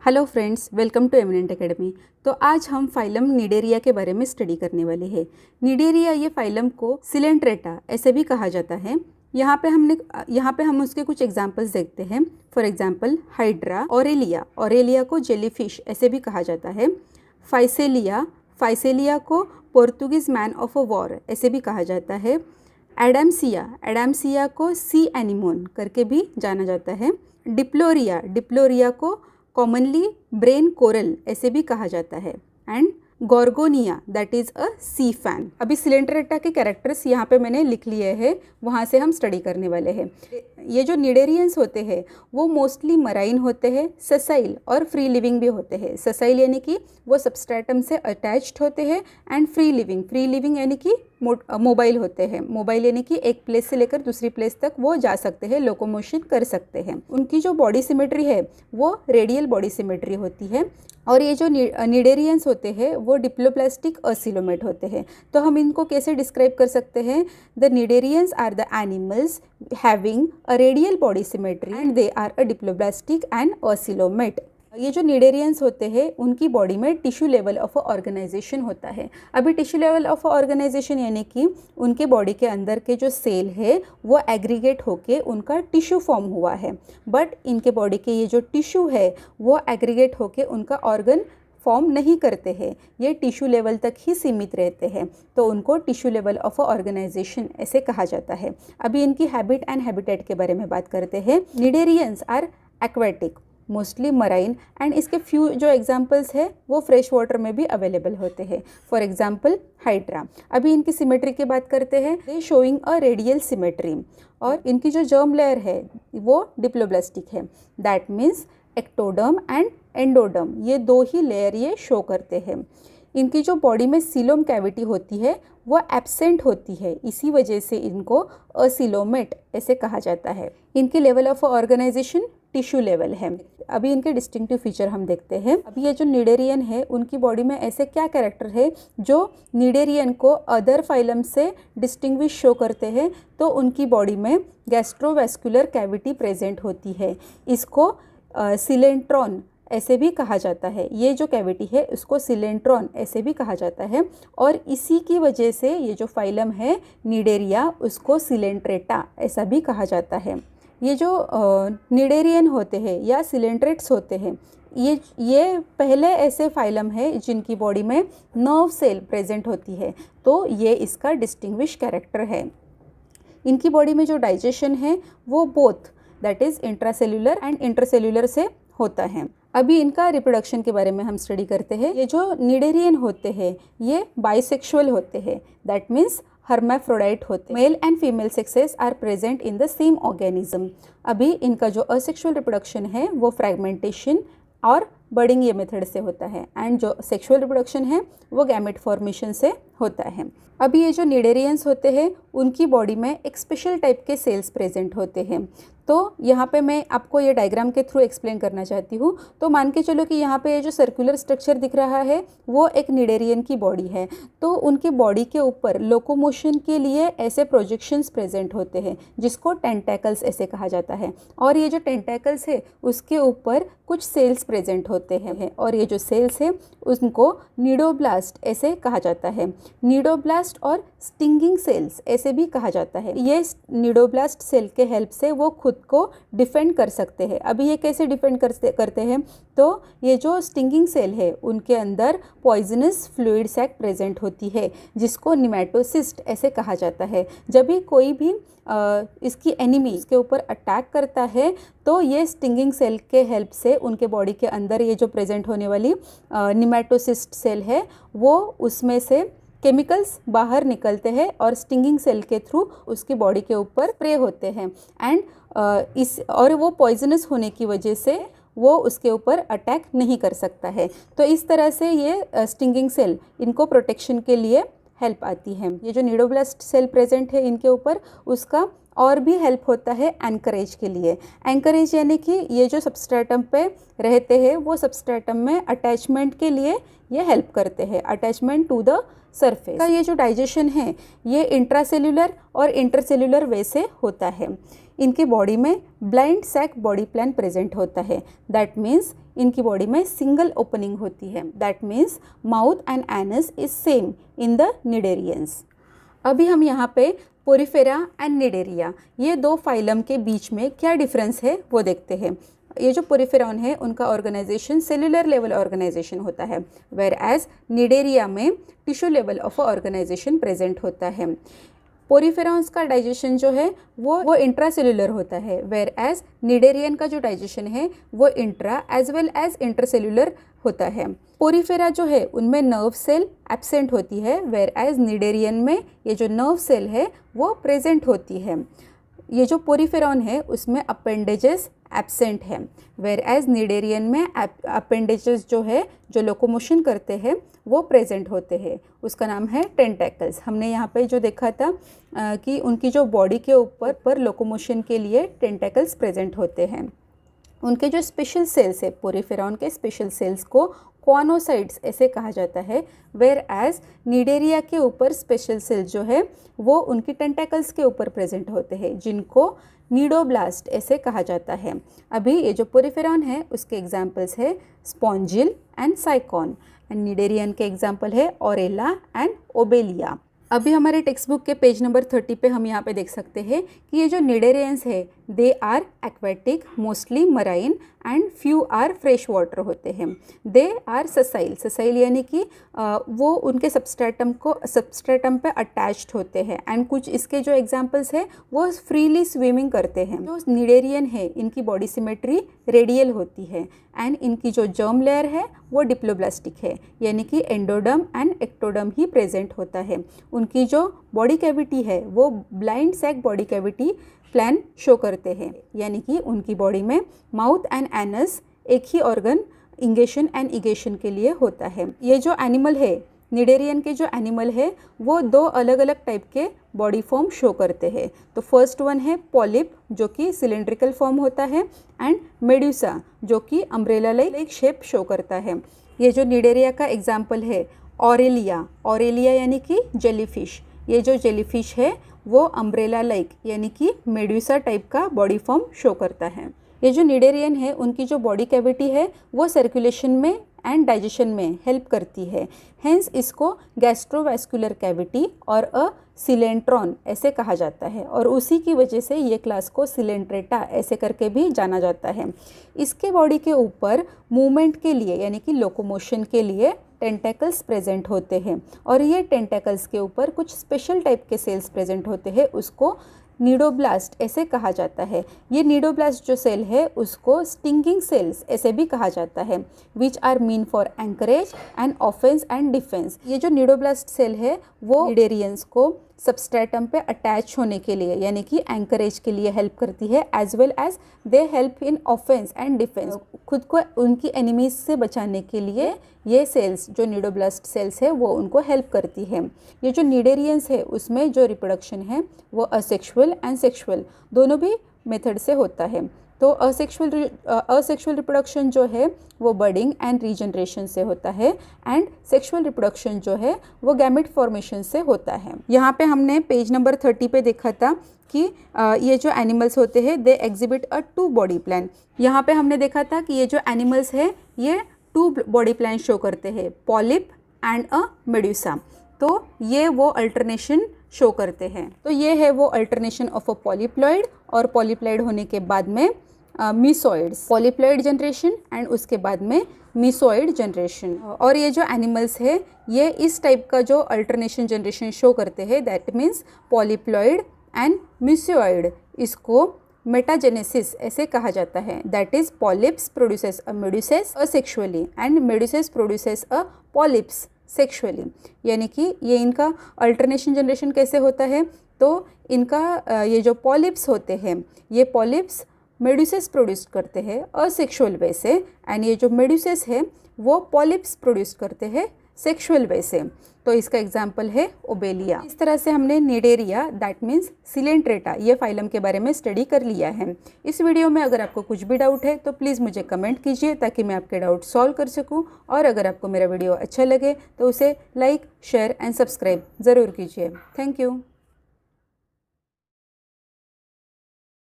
Hello friends, welcome to Eminent Academy. तो आज हम फाइलम निडेरिया के बारे में स्टडी करने वाले हैं। निडेरिया ये फाइलम को सिलेंट्रेटा ऐसे भी कहा जाता है। यहाँ पे हम उसके कुछ एग्जांपल्स देखते हैं। फॉर एग्जांपल हाइड्रा, ऑरेलिया को जेलीफिश ऐसे भी कहा जाता है। फाइसेलिया को Portuguese man of a war ऐसे भी कहा जाता है। एडामसिया को सी एनिमोन करके भी जाना जाता है। डिप्लोरिया को कॉमनली ब्रेन कोरल ऐसे भी कहा जाता है। And Gorgonia that is a sea fan. अभी सिलेंट्रेटा के कैरेक्टर्स यहाँ पे मैंने लिख लिए हैं, वहाँ से हम स्टडी करने वाले हैं। ये जो निडेरियंस होते हैं वो मोस्टली मराइन होते हैं, ससाइल और फ्री लिविंग भी होते हैं। ससाइल यानी कि वो सबस्ट्रेटम से अटैच्ड होते हैं एंड फ्री लिविंग यानी कि मोबाइल होते हैं। मोबाइल यानी कि एक प्लेस से लेकर दूसरी प्लेस तक वो जा सकते हैं, लोकोमोशन कर सकते हैं। उनकी जो बॉडी सिमेट्री है वो रेडियल बॉडी सिमेट्री होती है। और ये जो निडेरियंस होते हैं वो डिप्लोप्लास्टिक ओसिलोमेट होते हैं। तो हम इनको कैसे डिस्क्राइब कर सकते हैं? The cnidarians are the animals having a radial body symmetry and they are a diploblastic and acoelomate. ये जो निडेरियंस होते हैं उनकी बॉडी में टिश्यू लेवल ऑफ ऑर्गेनाइजेशन होता है। अभी टिश्यू लेवल ऑफ ऑर्गेनाइजेशन यानी कि उनके बॉडी के अंदर के जो सेल है वो एग्रीगेट होके उनका टिश्यू फॉर्म हुआ है। बट इनके बॉडी के ये जो टिश्यू है वो एग्रीगेट होके उनका ऑर्गन फॉर्म नहीं करते हैं, ये टिश्यू लेवल तक ही सीमित रहते हैं। तो उनको टिश्यू लेवल ऑफ ऑर्गेनाइजेशन ऐसे कहा जाता है। अभी इनकी हैबिट एंड हैबिटेट के बारे में बात करते हैं। Cnidarians are aquatic, mostly marine and इसके फ्यू जो एग्जांपल्स है वो फ्रेश वाटर में भी अवेलेबल होते हैं। For example hydra. अभी इनकी सिमेट्री की बात करते हैं। They showing a radial symmetry और इनकी जो जर्म लेयर है वो डिप्लोब्लास्टिक है। That means ectoderm and endoderm, ये दो ही लेयर ये शो करते हैं। इनकी जो बॉडी में सीलोम कैविटी होती है वो एब्सेंट होती है, इसी वजह से इनको असिलोमेट ऐसे कहा जाता है। इनके level of organization tissue level है। अभी इनके डिस्टिंक्टिव फीचर हम देखते हैं। अभी ये जो निडेरियन है उनकी बॉडी में ऐसे क्या कैरेक्टर है जो निडेरियन को अदर फाइलम से डिस्टिंग्विश शो करते हैं? तो उनकी बॉडी में गैस्ट्रोवेस्कुलर कैविटी प्रेजेंट होती है। इसको सिलेंट्रॉन ऐसे भी कहा जाता है। ये जो कैविटी है उसको सिलेंट्रॉन ऐसे भी कहा जाता है। और इसी की वजह से ये जो फाइलम है निडेरिया उसको सिलेंट्रेटा ऐसा भी कहा जाता है। ये जो निडेरियन होते हैं या सिलेंट्रेट्स होते हैं ये पहले ऐसे फाइलम है जिनकी बॉडी में नर्व सेल प्रेजेंट होती है, तो ये इसका डिस्टिंग्विश कैरेक्टर है। इनकी बॉडी में जो डाइजेशन है वो both that is intracellular and intercellular से होता है। अभी इनका रिप्रोडक्शन के बारे में हम स्टडी करते हैं। ये जो निडेरियन होते हैं ये बाइसेक्सुअल होते हैं, दैट मीन्स हर्माफ्रोडाइट होते हैं। Male and female sexes are present in the same organism. अभी इनका जो असेक्सुअल रिप्रोडक्शन है वो फ्रैगमेंटेशन और बर्डिंग ये मेथड से होता है एंड जो सेक्सुअल रिप्रोडक्शन है वो गैमेट फॉर्मेशन से होता है। अभी ये जो निडेरियंस होते हैं उनकी बॉडी में एक स्पेशल टाइप के सेल्स प्रेजेंट होते हैं। तो यहाँ पे मैं आपको ये डायग्राम के थ्रू एक्सप्लेन करना चाहती हूँ। तो मान के चलो कि यहाँ पे ये जो सर्कुलर स्ट्रक्चर दिख रहा है वो एक निडेरियन की बॉडी है। तो उनकी बॉडी के ऊपर लोकोमोशन के लिए ऐसे प्रोजेक्शंस प्रेजेंट होते हैं जिसको टेंटैकल्स ऐसे कहा जाता है। और ये जो टेंटैकल्स है उसके ऊपर कुछ सेल्स प्रेजेंट होते हैं और ये जो सेल्स है उनको नीडोब्लास्ट ऐसे कहा जाता है। नीडोब्लास्ट और स्टिंगिंग सेल्स ऐसे भी कहा जाता है। ये नीडोब्लास्ट सेल के हेल्प से वो खुद को डिफेंड कर सकते हैं। अभी ये कैसे डिफेंड करते हैं? तो ये जो स्टिंगिंग सेल है उनके अंदर पॉइजनस फ्लूइड सैक प्रेजेंट होती है जिसको निमेटोसिस्ट ऐसे कहा जाता है। जब भी कोई भी इसकी एनिमी इसके ऊपर अटैक करता है तो ये स्टिंगिंग सेल के हेल्प से उनके बॉडी के अंदर ये जो प्रेजेंट होने वाली निमेटोसिस्ट सेल है वो उसमें से केमिकल्स बाहर निकलते हैं और स्टिंगिंग सेल के थ्रू उसकी बॉडी के ऊपर स्प्रे होते हैं एंड वो पॉइजनस होने की वजह से वो उसके ऊपर अटैक नहीं कर सकता है। तो इस तरह से ये स्टिंगिंग सेल इनको प्रोटेक्शन के लिए हेल्प आती है। ये जो नीडोब्लास्ट सेल प्रेजेंट है इनके ऊपर उसका और भी हेल्प होता है एंकरेज के लिए। एंकरेज यानी कि ये जो सबस्ट्रेटम पे रहते हैं वो सबस्ट्रेटम में अटैचमेंट के लिए ये हेल्प करते हैं, अटैचमेंट टू द सरफेस का। ये जो डाइजेशन है ये इंट्रासेल्यूलर और इंटरसेल्यूलर वे से होता है। इनके बॉडी में blind sac body plan present होता है। दैट मीन्स इनकी बॉडी में सिंगल ओपनिंग होती है। That means mouth and anus is same in the cnidarians. अभी हम यहाँ पे पोरिफेरा एंड निडेरिया ये दो फाइलम के बीच में क्या डिफरेंस है वो देखते हैं। ये जो पोरिफेरॉन है उनका ऑर्गेनाइजेशन सेलुलर लेवल ऑर्गेनाइजेशन होता है, वेयर एज निडेरिया में tissue level of organization present होता है। पोरिफेरॉन्स का डाइजेशन जो है वो इंट्रासेलुलर होता है, वेयर एज निडेरियन का जो डाइजेशन है वो intra as well as intercellular होता है। पोरिफेरा जो है उनमें नर्व सेल एब्सेंट होती है, वेयर एज निडेरियन में ये जो नर्व सेल है वो प्रेजेंट होती है। ये जो पोरिफेरॉन है उसमें अपेंडेजेस एब्सेंट है, वेयर एज निडेरियन में अपेंडेजेस जो है जो लोकोमोशन करते हैं वो प्रेजेंट होते हैं। उसका नाम है टेंटेकल्स। हमने यहाँ पे जो देखा था कि उनकी जो बॉडी के ऊपर लोकोमोशन के लिए टेंटेकल्स प्रेजेंट होते हैं। उनके जो स्पेशल सेल्स है पोरिफेरॉन के स्पेशल सेल्स को क्वानोसाइट्स ऐसे कहा जाता है, वेयर एज निडेरिया के ऊपर स्पेशल सेल्स जो है वो उनकी टेंटेकल्स के ऊपर प्रेजेंट होते हैं, जिनको नीडोब्लास्ट ऐसे कहा जाता है। अभी ये जो पोरिफेरॉन है उसके एग्जाम्पल्स है स्पॉन्जिल एंड साइकॉन, एंड निडेरियन के एग्जाम्पल है ऑरेला एंड ओबेलिया। अभी हमारे टेक्स्ट बुक के पेज नंबर 30 पे हम यहाँ पे देख सकते हैं कि ये जो निडेरियंस है they are aquatic, mostly marine and few are fresh water होते हैं। दे आर ससाइल, ससाइल यानी कि वो उनके सबस्ट्रेटम पे अटैच्ड होते हैं, एंड कुछ इसके जो एग्जांपल्स है वो फ्रीली स्विमिंग करते हैं। जो निडेरियन है इनकी बॉडी सिमेट्री रेडियल होती है, एंड इनकी जो जर्म लेयर है वो डिप्लोब्लास्टिक है, यानी कि एंडोडर्म एंड एक्टोडर्म ही प्रेजेंट होता है। उनकी जो बॉडी कैविटी है वो blind sac body cavity plan show करते हैं, यानी कि उनकी बॉडी में माउथ एंड एनस एक ही ऑर्गन इंगेशन एंड इगेशन के लिए होता है। ये जो एनिमल है निडेरियन के जो एनिमल है वो दो अलग अलग टाइप के बॉडी फॉर्म शो करते हैं। तो फर्स्ट वन है पॉलिप जो कि सिलेंड्रिकल फॉर्म होता है, एंड मेड्यूसा जो कि अम्ब्रेला लाइक शेप शो करता है। ये जो निडेरिया का एग्जाम्पल है ऑरेलिया, ऑरेलिया यानी कि जेलीफिश। ये जो जेलीफिश है वो अम्ब्रेला लाइक यानी कि मेड्यूसा टाइप का बॉडी फॉर्म शो करता है। ये जो निडेरियन है उनकी जो बॉडी कैविटी है वो सर्कुलेशन में एंड डाइजेशन में हेल्प करती है, हेंस इसको गैस्ट्रोवैस्कुलर कैविटी और अ सिलेंट्रॉन ऐसे कहा जाता है, और उसी की वजह से ये क्लास को सिलेंट्रेटा ऐसे करके भी जाना जाता है। इसके बॉडी के ऊपर मूवमेंट के लिए यानी कि लोकोमोशन के लिए टेंटेकल्स प्रेजेंट होते हैं, और ये टेंटेकल्स के ऊपर कुछ स्पेशल टाइप के सेल्स प्रेजेंट होते हैं, उसको नीडोब्लास्ट ऐसे कहा जाता है। ये नीडोब्लास्ट जो सेल है उसको स्टिंगिंग सेल्स ऐसे भी कहा जाता है, which are mean for anchorage and offence and defence. ये जो नीडोब्लास्ट सेल है वो निडेरियंस को सबस्ट्रेटम पे अटैच होने के लिए यानी कि एंकरेज के लिए हेल्प करती है, as well as they help in offence and defence. खुद को उनकी एनिमीज से बचाने के लिए ये सेल्स जो नीडोब्लास्ट सेल्स है वो उनको हेल्प करती है। ये जो निडेरियंस है उसमें जो रिप्रोडक्शन है वो असेक्सुअल एंड सेक्सुअल दोनों भी मेथड से होता है। तो असेक्सुअल रिप्रोडक्शन जो है वो बर्डिंग एंड रीजनरेशन से होता है, एंड सेक्सुअल रिप्रोडक्शन जो है वो गैमेट फॉर्मेशन से होता है। यहाँ पे हमने पेज नंबर 30 पे देखा था कि ये जो एनिमल्स होते हैं they exhibit a two body plan. यहाँ पे हमने देखा था कि ये जो एनिमल्स है ये टू बॉडी प्लान शो करते हैं, पॉलिप एंड अ मेड्यूसा। तो ये वो अल्टरनेशन शो करते हैं। तो ये है वो अल्टरनेशन ऑफ अ पॉलीप्लॉइड, और पॉलीप्लॉइड होने के बाद में मीसोइड्स, पॉलीप्लॉइड जनरेशन एंड उसके बाद में मीसोइड जनरेशन। और ये जो एनिमल्स है ये इस टाइप का जो अल्टरनेशन जनरेशन शो करते हैं, that means polyploid and mesoid, इसको मेटाजेनेसिस ऐसे कहा जाता है। That is polyps produces a medusas asexually and medusas produces a polyps sexually. यानी कि ये इनका अल्टरनेशन जनरेशन कैसे होता है, तो इनका ये जो पॉलिप्स होते हैं ये पॉलिप्स मेड्यूसेस प्रोड्यूस करते हैं असेक्सुअल वे से, एंड ये जो मेड्यूसेस है वो पॉलिप्स प्रोड्यूस करते हैं सेक्सुअल वे से। तो इसका एग्जाम्पल है ओबेलिया। इस तरह से हमने निडेरिया दैट मीन्स सिलेंट्रेटा ये फाइलम के बारे में स्टडी कर लिया है। इस वीडियो में अगर आपको कुछ भी डाउट है तो प्लीज़ मुझे कमेंट कीजिए ताकि मैं आपके डाउट सॉल्व कर सकूं, और अगर आपको मेरा वीडियो अच्छा लगे तो उसे लाइक, शेयर एंड सब्सक्राइब ज़रूर कीजिए। Thank you.